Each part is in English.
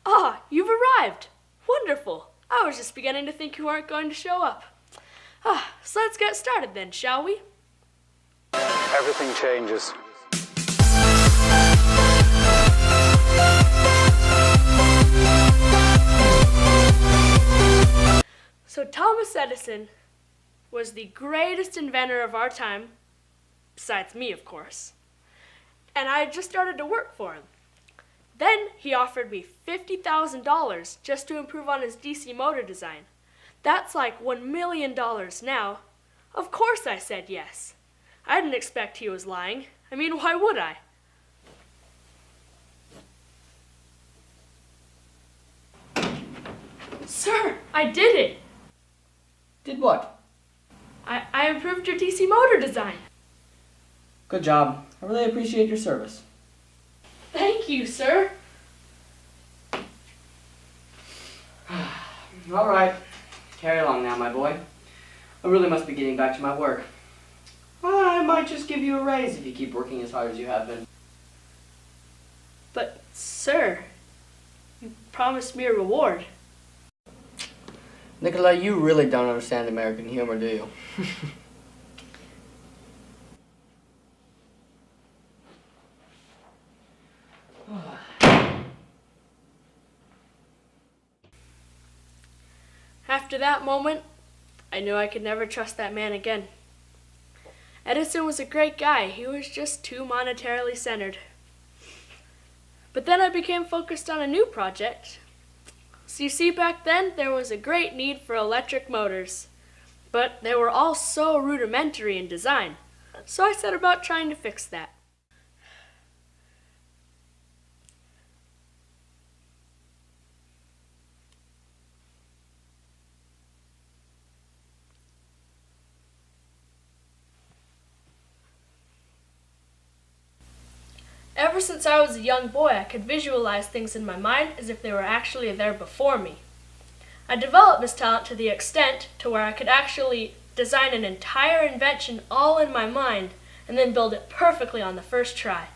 Ah, you've arrived. Wonderful. I was just beginning to think you weren't going to show up. So let's get started then, shall we? Everything changes. So Thomas Edison was the greatest inventor of our time, besides me, of course. And I had just started to work for him. Then he offered me $50,000 just to improve on his DC motor design. That's like $1 million now. Of course I said yes. I didn't expect he was lying. I mean, why would I? Sir, I did it. Did what? I improved your DC motor design. Good job. I really appreciate your service. Thank you, sir. All right. Carry along now, my boy. I really must be getting back to my work. I might just give you a raise if you keep working as hard as you have been. But, sir, you promised me a reward. Nikola, you really don't understand American humor, do you? After that moment, I knew I could never trust that man again. Edison was a great guy. He was just too monetarily centered. But then I became focused on a new project. So you see, back then, there was a great need for electric motors. But they were all so rudimentary in design. So I set about trying to fix that. Ever since I was a young boy, I could visualize things in my mind as if they were actually there before me. I developed this talent to the extent to where I could actually design an entire invention all in my mind and then build it perfectly on the first try.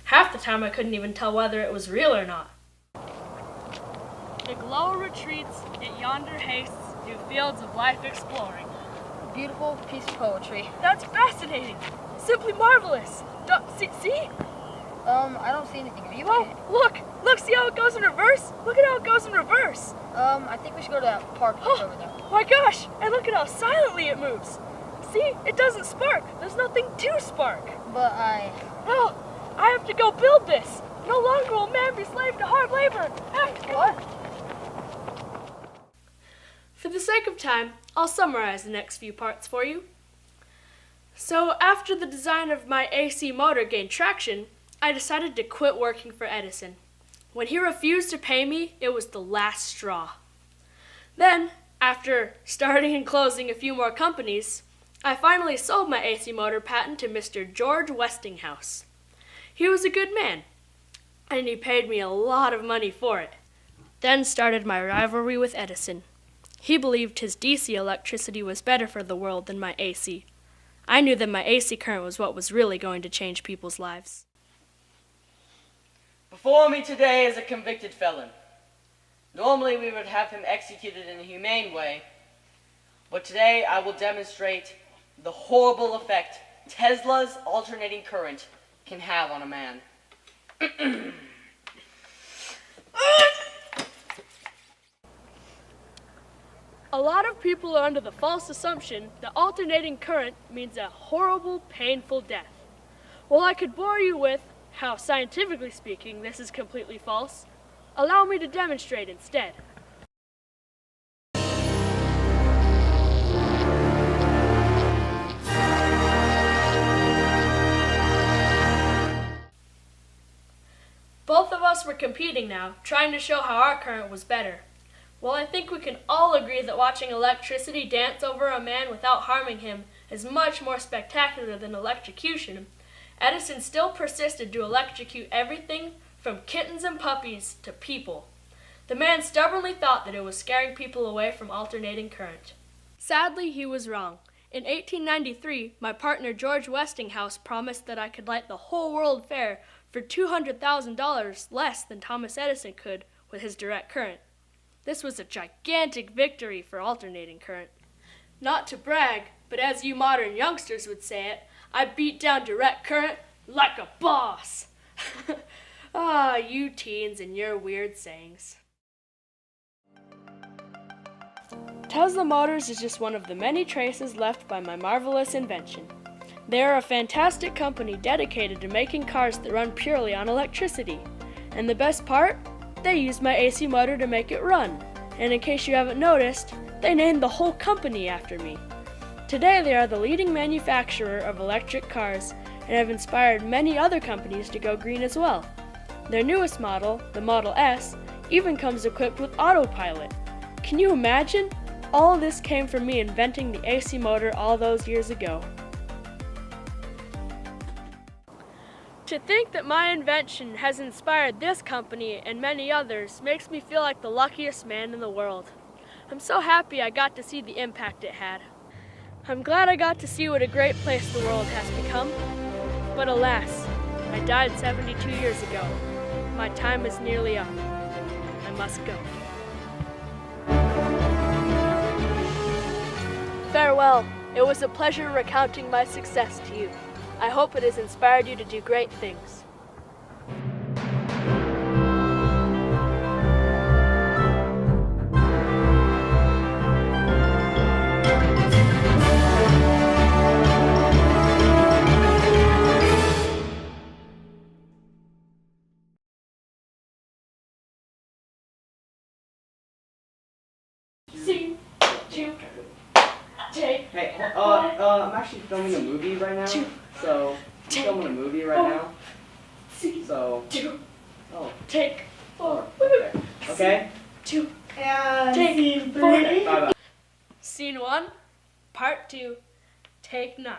Half the time I couldn't even tell whether it was real or not. The glow retreats, it yonder hastes, new fields of life exploring. Beautiful piece of poetry. That's fascinating! Simply marvelous! See? I don't see anything. Are you okay? Look, see how it goes in reverse? Look at how it goes in reverse. I think we should go to that park that's over there. My gosh, and look at how silently it moves. See, it doesn't spark. There's nothing to spark. But Oh, I have to go build this. No longer will man be slave to hard labor. What? For the sake of time, I'll summarize the next few parts for you. So after the design of my AC motor gained traction, I decided to quit working for Edison. When he refused to pay me, it was the last straw. Then, after starting and closing a few more companies, I finally sold my AC motor patent to Mr. George Westinghouse. He was a good man, and he paid me a lot of money for it. Then started my rivalry with Edison. He believed his DC electricity was better for the world than my AC. I knew that my AC current was what was really going to change people's lives. Before me today is a convicted felon. Normally we would have him executed in a humane way, but today I will demonstrate the horrible effect Tesla's alternating current can have on a man. A lot of people are under the false assumption that alternating current means a horrible, painful death. Well, I could bore you with how, scientifically speaking, this is completely false. Allow me to demonstrate instead. Both of us were competing now, trying to show how our current was better. Well, I think we can all agree that watching electricity dance over a man without harming him is much more spectacular than electrocution. Edison still persisted to electrocute everything from kittens and puppies to people. The man stubbornly thought that it was scaring people away from alternating current. Sadly, he was wrong. In 1893, my partner George Westinghouse promised that I could light the whole world fair for $200,000 less than Thomas Edison could with his direct current. This was a gigantic victory for alternating current. Not to brag, but as you modern youngsters would say it, I beat down direct current like a boss. Ah, you teens and your weird sayings. Tesla Motors is just one of the many traces left by my marvelous invention. They are a fantastic company dedicated to making cars that run purely on electricity. And the best part? They use my AC motor to make it run. And in case you haven't noticed, they named the whole company after me. Today they are the leading manufacturer of electric cars and have inspired many other companies to go green as well. Their newest model, the Model S, even comes equipped with autopilot. Can you imagine? All of this came from me inventing the AC motor all those years ago. To think that my invention has inspired this company and many others makes me feel like the luckiest man in the world. I'm so happy I got to see the impact it had. I'm glad I got to see what a great place the world has become. But alas, I died 72 years ago. My time is nearly up. I must go. Farewell. It was a pleasure recounting my success to you. I hope it has inspired you to do great things. See, two, take. Hey, I'm actually filming a movie right now. So, I'm filming a movie right now. So, oh, Take four. okay. Two. And Take scene 3. four. Bye bye. Scene 1, Part 2, Take 9.